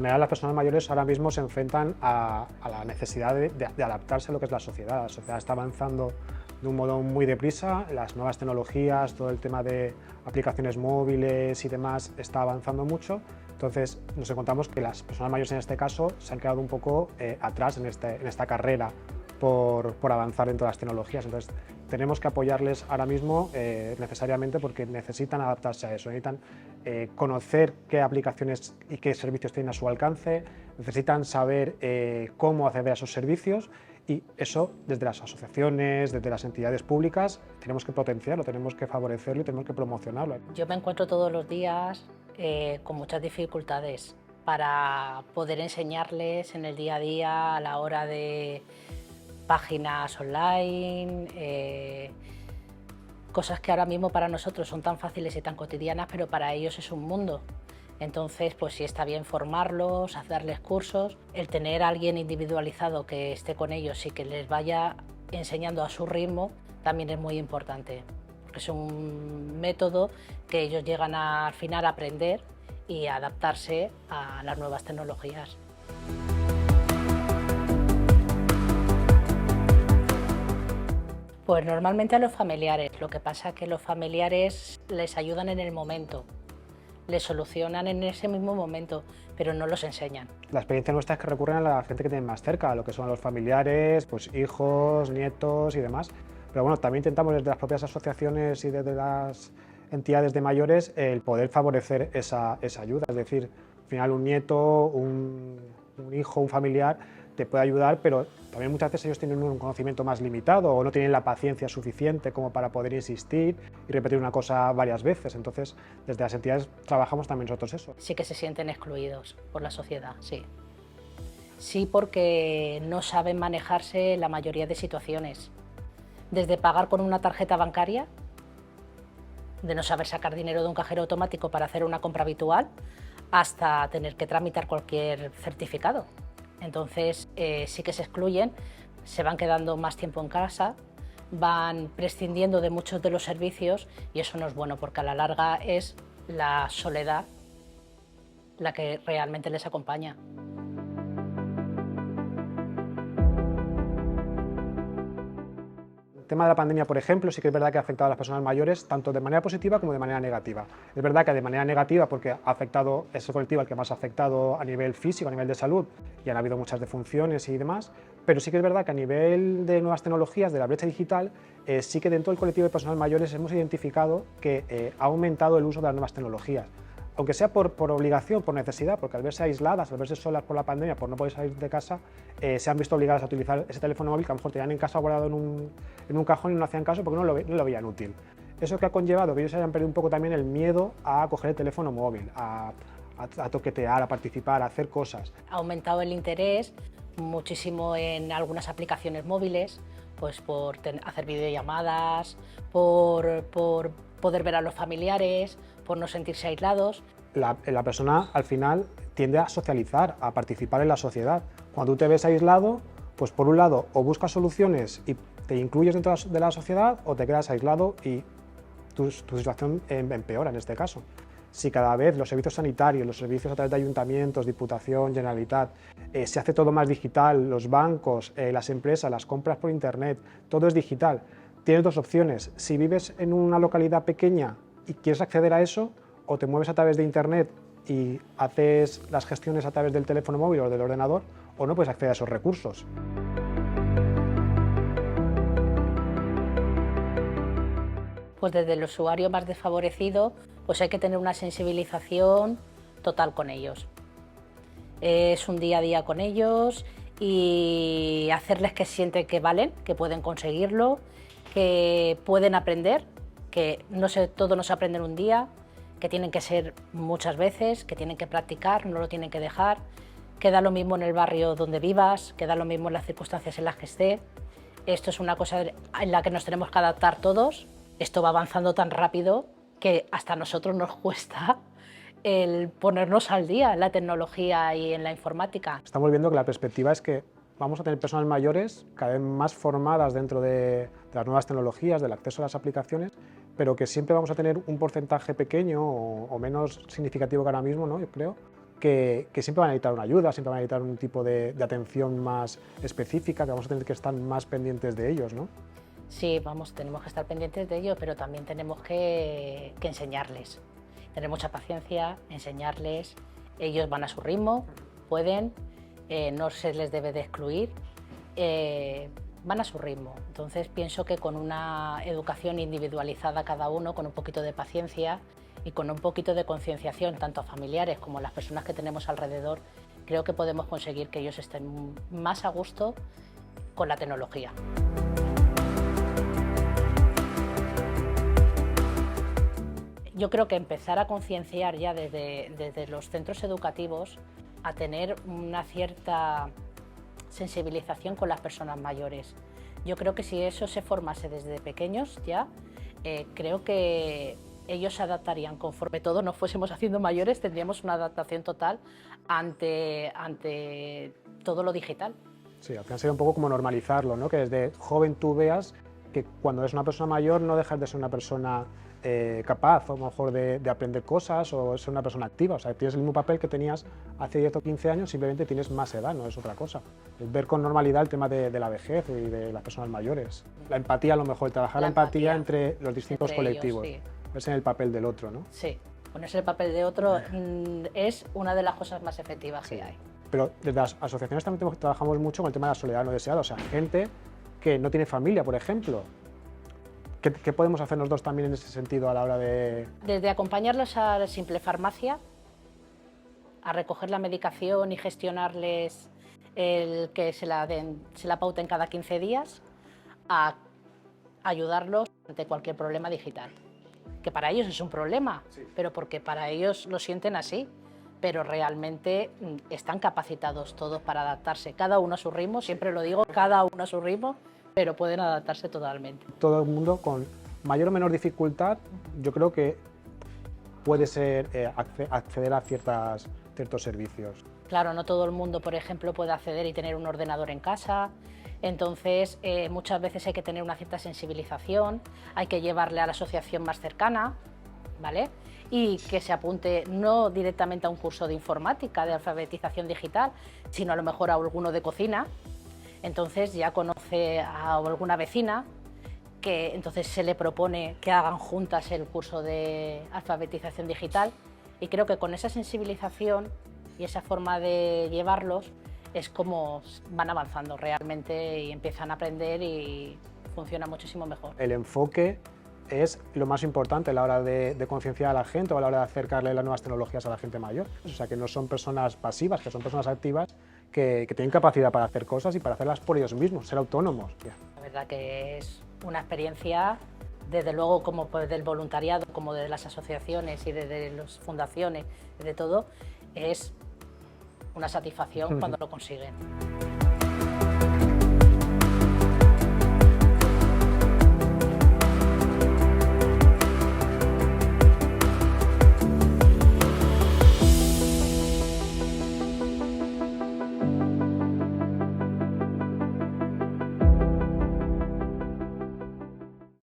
general, las personas mayores ahora mismo se enfrentan a la necesidad de adaptarse a lo que es la sociedad. La sociedad está avanzando de un modo muy deprisa, las nuevas tecnologías, todo el tema de aplicaciones móviles y demás está avanzando mucho. Entonces nos encontramos que las personas mayores en este caso se han quedado un poco atrás en esta carrera por avanzar dentro de las tecnologías. Entonces tenemos que apoyarles ahora mismo necesariamente porque necesitan adaptarse a eso, necesitan conocer qué aplicaciones y qué servicios tienen a su alcance, necesitan saber cómo acceder a esos servicios y eso desde las asociaciones, desde las entidades públicas, tenemos que potenciarlo, tenemos que favorecerlo y tenemos que promocionarlo. Yo me encuentro todos los días con muchas dificultades para poder enseñarles en el día a día a la hora de páginas online, cosas que ahora mismo para nosotros son tan fáciles y tan cotidianas, pero para ellos es un mundo. Entonces, pues sí está bien formarlos, darles cursos, el tener a alguien individualizado que esté con ellos y que les vaya enseñando a su ritmo también es muy importante. Es un método que ellos llegan al final a aprender y a adaptarse a las nuevas tecnologías. Pues normalmente a los familiares, lo que pasa es que los familiares les ayudan en el momento, les solucionan en ese mismo momento, pero no los enseñan. La experiencia nuestra es que recurren a la gente que tienen más cerca, a lo que son los familiares, pues hijos, nietos y demás. Pero bueno, también intentamos desde las propias asociaciones y desde las entidades de mayores el poder favorecer esa ayuda. Es decir, al final un nieto, un hijo, un familiar te puede ayudar, pero también muchas veces ellos tienen un conocimiento más limitado o no tienen la paciencia suficiente como para poder insistir y repetir una cosa varias veces. Entonces, desde las entidades trabajamos también nosotros eso. Sí que se sienten excluidos por la sociedad, sí. Sí, porque no saben manejarse la mayoría de situaciones. Desde pagar con una tarjeta bancaria, de no saber sacar dinero de un cajero automático para hacer una compra habitual, hasta tener que tramitar cualquier certificado. Entonces sí que se excluyen, se van quedando más tiempo en casa, van prescindiendo de muchos de los servicios y eso no es bueno porque a la larga es la soledad la que realmente les acompaña. El tema de la pandemia, por ejemplo, sí que es verdad que ha afectado a las personas mayores tanto de manera positiva como de manera negativa. Es verdad que de manera negativa porque ha afectado, es el colectivo al que más ha afectado a nivel físico, a nivel de salud, y han habido muchas defunciones y demás, pero sí que es verdad que a nivel de nuevas tecnologías, de la brecha digital, sí que dentro del colectivo de personas mayores hemos identificado que ha aumentado el uso de las nuevas tecnologías. Aunque sea por obligación, por necesidad, porque al verse aisladas, al verse solas por la pandemia, por no poder salir de casa, se han visto obligadas a utilizar ese teléfono móvil que a lo mejor tenían en casa guardado en un cajón y no hacían caso porque no lo veían útil. Eso que ha conllevado que ellos hayan perdido un poco también el miedo a coger el teléfono móvil, a toquetear, a participar, a hacer cosas. Ha aumentado el interés muchísimo en algunas aplicaciones móviles, pues por hacer videollamadas, por poder ver a los familiares, por no sentirse aislados. La persona al final tiende a socializar, a participar en la sociedad. Cuando tú te ves aislado, pues por un lado o buscas soluciones y te incluyes dentro de la sociedad o te quedas aislado y tu situación empeora en este caso. Si cada vez los servicios sanitarios, los servicios a través de ayuntamientos, Diputación, Generalitat, se hace todo más digital, los bancos, las empresas, las compras por internet, todo es digital. Tienes dos opciones. Si vives en una localidad pequeña y quieres acceder a eso, o te mueves a través de internet y haces las gestiones a través del teléfono móvil o del ordenador, o no puedes acceder a esos recursos. Pues desde el usuario más desfavorecido, pues hay que tener una sensibilización total con ellos. Es un día a día con ellos y hacerles que sienten que valen, que pueden conseguirlo, que pueden aprender, que todo no se aprende en un día, que tienen que ser muchas veces, que tienen que practicar, no lo tienen que dejar, que da lo mismo en el barrio donde vivas, que da lo mismo en las circunstancias en las que esté. Esto es una cosa en la que nos tenemos que adaptar todos. Esto va avanzando tan rápido que hasta a nosotros nos cuesta el ponernos al día en la tecnología y en la informática. Estamos viendo que la perspectiva es que vamos a tener personas mayores cada vez más formadas dentro de las nuevas tecnologías, del acceso a las aplicaciones, pero que siempre vamos a tener un porcentaje pequeño o menos significativo que ahora mismo, ¿no? Yo creo, que siempre van a necesitar una ayuda, siempre van a necesitar un tipo de atención más específica, que vamos a tener que estar más pendientes de ellos, ¿no? Sí, vamos, tenemos que estar pendientes de ello, pero también tenemos que enseñarles. Tener mucha paciencia, enseñarles. Ellos van a su ritmo, pueden, no se les debe de excluir, van a su ritmo. Entonces pienso que con una educación individualizada cada uno, con un poquito de paciencia y con un poquito de concienciación, tanto a familiares como a las personas que tenemos alrededor, creo que podemos conseguir que ellos estén más a gusto con la tecnología. Yo creo que empezar a concienciar ya desde los centros educativos a tener una cierta sensibilización con las personas mayores. Yo creo que si eso se formase desde pequeños ya, creo que ellos se adaptarían conforme todos nos fuésemos haciendo mayores, tendríamos una adaptación total ante todo lo digital. Sí, al final sería un poco como normalizarlo, ¿no? Que desde joven tú veas que cuando eres una persona mayor no dejas de ser una persona capaz, o a lo mejor de aprender cosas o ser una persona activa. O sea, tienes el mismo papel que tenías hace 10 o 15 años, simplemente tienes más edad, no es otra cosa. Es ver con normalidad el tema de la vejez y de las personas mayores. La empatía, a lo mejor, trabajar la empatía entre los distintos colectivos. Ellos, sí. Verse en el papel del otro, ¿no? Sí, ponerse el papel de otro es una de las cosas más efectivas que hay. Pero desde las asociaciones también trabajamos mucho con el tema de la soledad no deseada, o sea, gente que no tiene familia, por ejemplo. ¿Qué podemos hacer nosotros también en ese sentido a la hora de...? Desde acompañarlos a la simple farmacia, a recoger la medicación y gestionarles el que se la pauten cada 15 días, a ayudarlos ante cualquier problema digital. Que para ellos es un problema, sí, pero porque para ellos lo sienten así, pero realmente están capacitados todos para adaptarse, cada uno a su ritmo, siempre lo digo, cada uno a su ritmo, pero pueden adaptarse totalmente. Todo el mundo con mayor o menor dificultad, yo creo que puede ser acceder a ciertos servicios. Claro, no todo el mundo, por ejemplo, puede acceder y tener un ordenador en casa, entonces muchas veces hay que tener una cierta sensibilización, hay que llevarle a la asociación más cercana, ¿vale? Y que se apunte no directamente a un curso de informática, de alfabetización digital, sino a lo mejor a alguno de cocina. Entonces ya conoce a alguna vecina que entonces se le propone que hagan juntas el curso de alfabetización digital, y creo que con esa sensibilización y esa forma de llevarlos es como van avanzando realmente y empiezan a aprender y funciona muchísimo mejor. El enfoque es lo más importante a la hora de concienciar a la gente o a la hora de acercarle las nuevas tecnologías a la gente mayor. O sea, que no son personas pasivas, que son personas activas que tienen capacidad para hacer cosas y para hacerlas por ellos mismos, ser autónomos. La verdad que es una experiencia, desde luego como del voluntariado, como de las asociaciones y desde las fundaciones, de todo, es una satisfacción cuando lo consiguen.